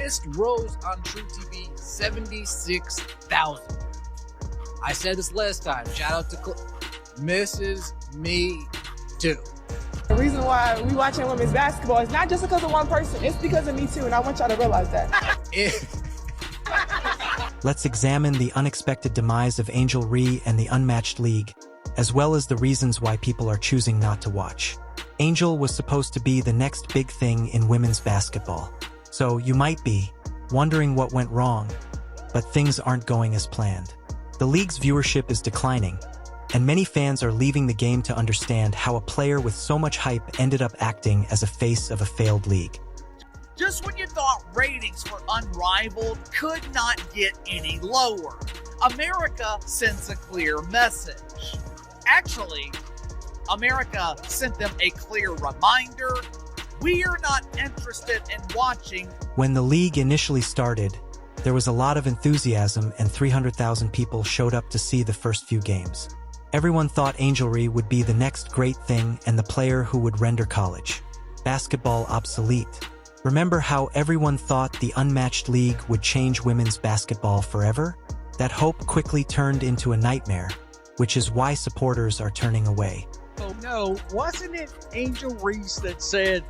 missed rows on True TV, 76,000. I said this last time. Shout out to Mrs. Me Too. The reason why we watching women's basketball is not just because of one person, it's because of me too, and I want y'all to realize that. Let's examine the unexpected demise of Angel Reese and the unmatched league, as well as the reasons why people are choosing not to watch. Angel was supposed to be the next big thing in women's basketball. So you might be wondering what went wrong, but things aren't going as planned. The league's viewership is declining, and many fans are leaving the game to understand how a player with so much hype ended up acting as a face of a failed league. Just when you thought ratings for Unrivaled could not get any lower, America sends a clear message. Actually, America sent them a clear reminder: we are not interested in watching. When the league initially started, there was a lot of enthusiasm and 300,000 people showed up to see the first few games. Everyone thought Angel Reese would be the next great thing and the player who would render college basketball obsolete. Remember how everyone thought the unmatched league would change women's basketball forever? That hope quickly turned into a nightmare, which is why supporters are turning away. Oh no, wasn't it Angel Reese that said,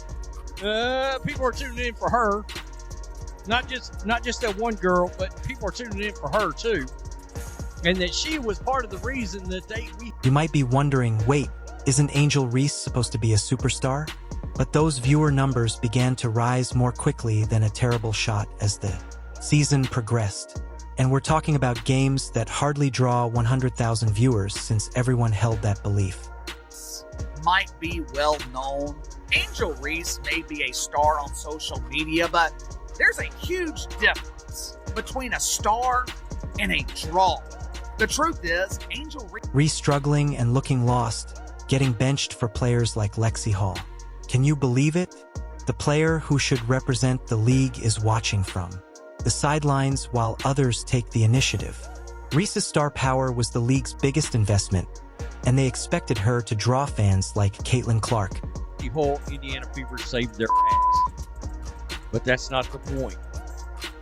people are tuning in for her? Not just that one girl, but people are tuning in for her too. And that she was part of the reason that You might be wondering, wait, isn't Angel Reese supposed to be a superstar? But those viewer numbers began to rise more quickly than a terrible shot as the season progressed. And we're talking about games that hardly draw 100,000 viewers since everyone held that belief. Might be well known. Angel Reese may be a star on social media, but there's a huge difference between a star and a draw. The truth is, Angel Reese struggling and looking lost, getting benched for players like Lexi Hall. Can you believe it? The player who should represent the league is watching from the sidelines while others take the initiative. Reese's star power was the league's biggest investment, and they expected her to draw fans like Caitlin Clark. The whole Indiana Fever saved their ass. But that's not the point.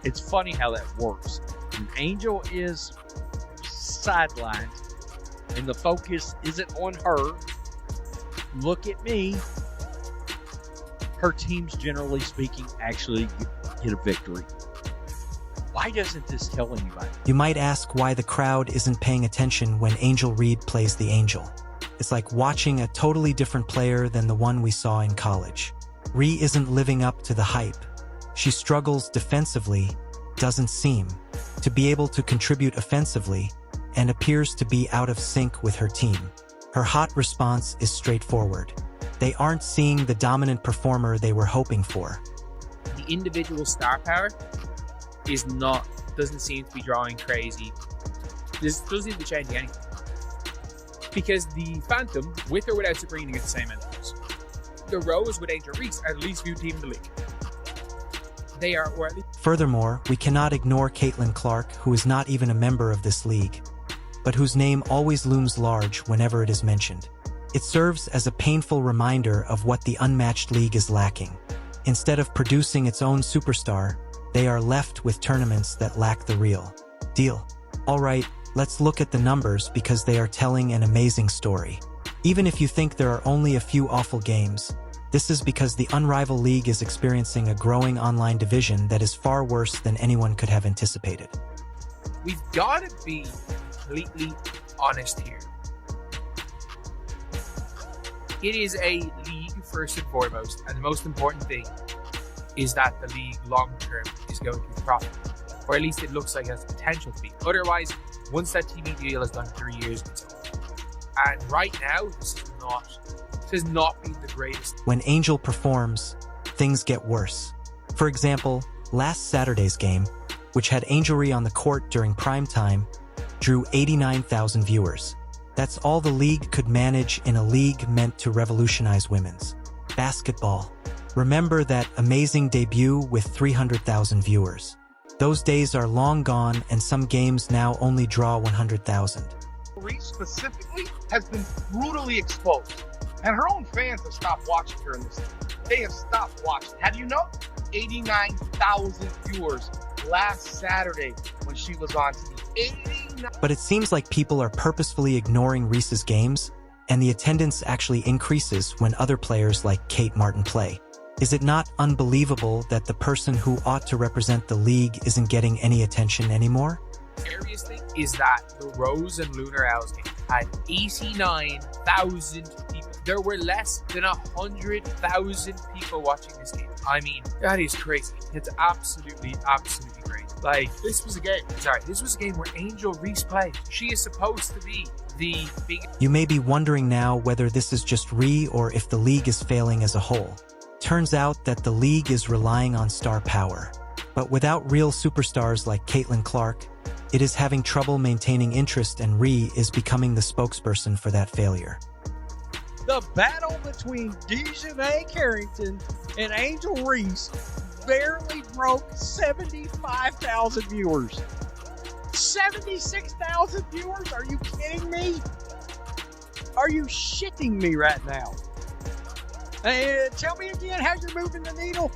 It's funny how that works. When Angel is sidelined and the focus isn't on her, look at me, her teams, generally speaking, actually get a victory. Why doesn't this tell anybody? You might ask why the crowd isn't paying attention when Angel Reese plays the Angel. It's like watching a totally different player than the one we saw in college. Reese isn't living up to the hype. She struggles defensively, doesn't seem to be able to contribute offensively, and appears to be out of sync with her team. Her hot response is straightforward. They aren't seeing the dominant performer they were hoping for. The individual star power doesn't seem to be drawing crazy. This doesn't seem to be changing anything. Because the Phantom, with or without Sabrina, get the same entries. The Rose with Angel Reese are the least viewed team in the league. They are, or at least. Furthermore, we cannot ignore Caitlin Clark, who is not even a member of this league, but whose name always looms large whenever it is mentioned. It serves as a painful reminder of what the unmatched league is lacking. Instead of producing its own superstar, they are left with tournaments that lack the real deal. Alright, let's look at the numbers because they are telling an amazing story. Even if you think there are only a few awful games, this is because the Unrivaled League is experiencing a growing online division that is far worse than anyone could have anticipated. We've got to be completely honest here. It is a league first and foremost, and the most important thing is that the league long-term is going to be profitable, or at least it looks like it has the potential to be. Otherwise, once that TV deal is done 3 years, it's over. And right now, this has not been the greatest. When Angel performs, things get worse. For example, last Saturday's game, which had Angel Reese on the court during prime time, drew 89,000 viewers. That's all the league could manage in a league meant to revolutionize women's basketball. Remember that amazing debut with 300,000 viewers. Those days are long gone, and some games now only draw 100,000. Reese specifically has been brutally exposed, and her own fans have stopped watching her in this. they have stopped watching. How do you know? 89,000 viewers last Saturday when she was on TV. 89. But it seems like people are purposefully ignoring Reese's games, and the attendance actually increases when other players like Kate Martin play. Is it not unbelievable that the person who ought to represent the league isn't getting any attention anymore? The scariest thing is that the Rose and Lunar Owls game had 89,000 people. There were less than 100,000 people watching this game. I mean, that is crazy. It's absolutely crazy. Like, this was a game where Angel Reese played. She is supposed to be the biggest. You may be wondering now whether this is just Ree or if the league is failing as a whole. Turns out that the league is relying on star power. But without real superstars like Caitlin Clark, it is having trouble maintaining interest, and Ree is becoming the spokesperson for that failure. The battle between Dejanay Carrington and Angel Reese barely broke 75,000 viewers. 76,000 viewers? Are you kidding me? Are you shitting me right now? Tell me again how you're moving the needle.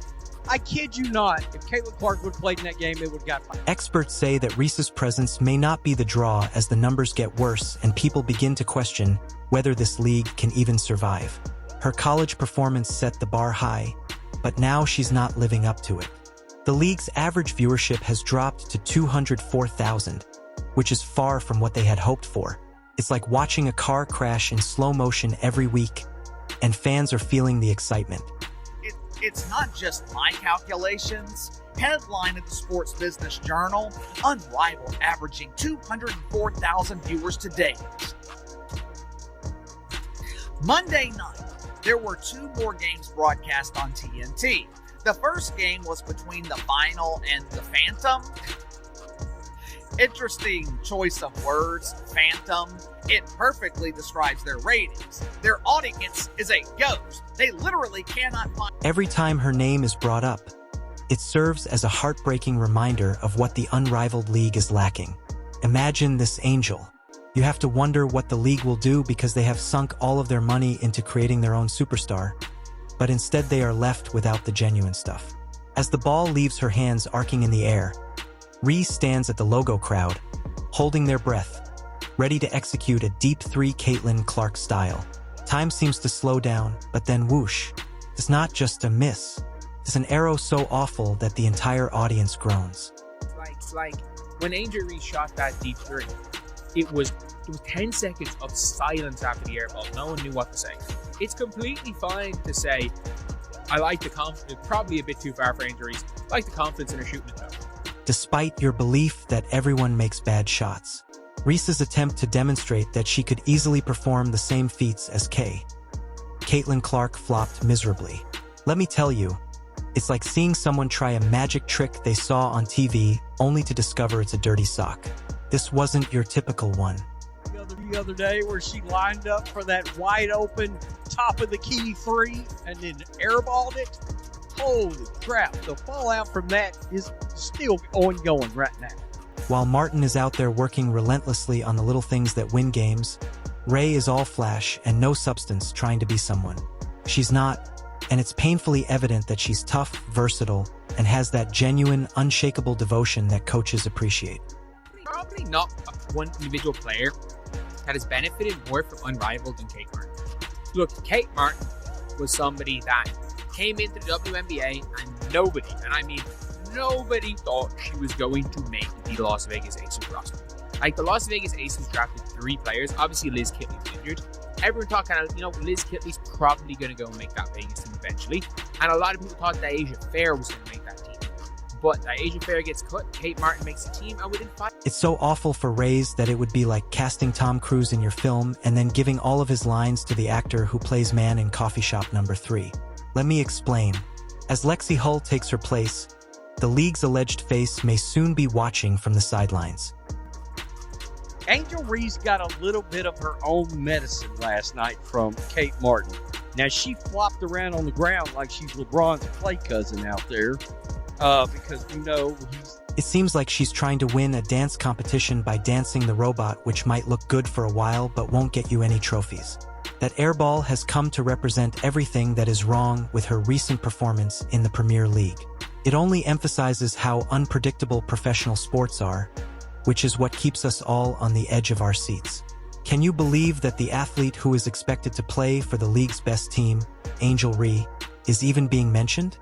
I kid you not. If Caitlin Clark would have played in that game, it would have got fired. Experts say that Reese's presence may not be the draw as the numbers get worse and people begin to question whether this league can even survive. Her college performance set the bar high, but now she's not living up to it. The league's average viewership has dropped to 204,000, which is far from what they had hoped for. It's like watching a car crash in slow motion every week, and fans are feeling the excitement. It's not just my calculations. Headline of the Sports Business Journal, Unrivaled averaging 204,000 viewers to date. Monday night, there were 2 more games broadcast on TNT. The first game was between the Final and the Phantom. Interesting choice of words, Phantom. It perfectly describes their ratings. Their audience is a ghost. They literally cannot find. Every time her name is brought up, it serves as a heartbreaking reminder of what the unrivaled league is lacking. Imagine this Angel. You have to wonder what the league will do because they have sunk all of their money into creating their own superstar, but instead they are left without the genuine stuff. As the ball leaves her hands arcing in the air, Ree stands at the logo crowd, holding their breath, ready to execute a deep 3 Caitlin Clark style. Time seems to slow down, but then whoosh. It's not just a miss. It's an arrow so awful that the entire audience groans. Like when Angel Reese shot that deep 3, it was 10 seconds of silence after the air ball. No one knew what to say. It's completely fine to say, I like the confidence, probably a bit too far for Angel Reese. I like the confidence in her shooting it though. Despite your belief that everyone makes bad shots, Reese's attempt to demonstrate that she could easily perform the same feats as Caitlin Clark flopped miserably. Let me tell you, it's like seeing someone try a magic trick they saw on TV only to discover it's a dirty sock. This wasn't your typical one. The other day where she lined up for that wide open top of the key 3 and then airballed it. Holy crap, the fallout from that is still ongoing right now. While Martin is out there working relentlessly on the little things that win games, Ray is all flash and no substance trying to be someone. She's not, and it's painfully evident that she's tough, versatile, and has that genuine, unshakable devotion that coaches appreciate. Probably not one individual player that has benefited more from Unrivaled than Kate Martin. Look, Kate Martin was somebody that came into the WNBA and nobody, and I mean nobody, thought she was going to make the Las Vegas Aces roster. Like, the Las Vegas Aces drafted 3 players. Obviously, Liz Kitley was injured. Everyone thought Liz Kitley's probably going to go and make that Vegas team eventually. And a lot of people thought that Asia Fair was going to make that team. But that Asia Fair gets cut, Kate Martin makes the team, and within 5... It's so awful for Rays that it would be like casting Tom Cruise in your film and then giving all of his lines to the actor who plays man in Coffee Shop Number 3. Let me explain. As Lexi Hull takes her place, the league's alleged face may soon be watching from the sidelines. Angel Reese got a little bit of her own medicine last night from Kate Martin. Now, she flopped around on the ground like she's LeBron's play cousin out there because, It seems like she's trying to win a dance competition by dancing the robot, which might look good for a while but won't get you any trophies. That airball has come to represent everything that is wrong with her recent performance in the Premier League. It only emphasizes how unpredictable professional sports are, which is what keeps us all on the edge of our seats. Can you believe that the athlete who is expected to play for the league's best team, Angel Reese, is even being mentioned?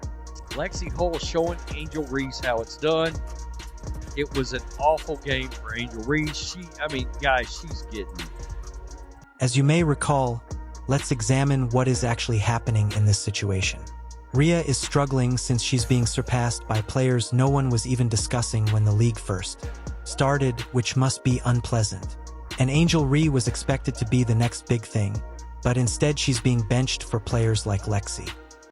Lexi Hull showing Angel Reese how it's done. It was an awful game for Angel Reese. Guys, she's getting it. As you may recall, let's examine what is actually happening in this situation. Rhea is struggling since she's being surpassed by players no one was even discussing when the league first started, which must be unpleasant. And Angel Reese was expected to be the next big thing, but instead she's being benched for players like Lexi.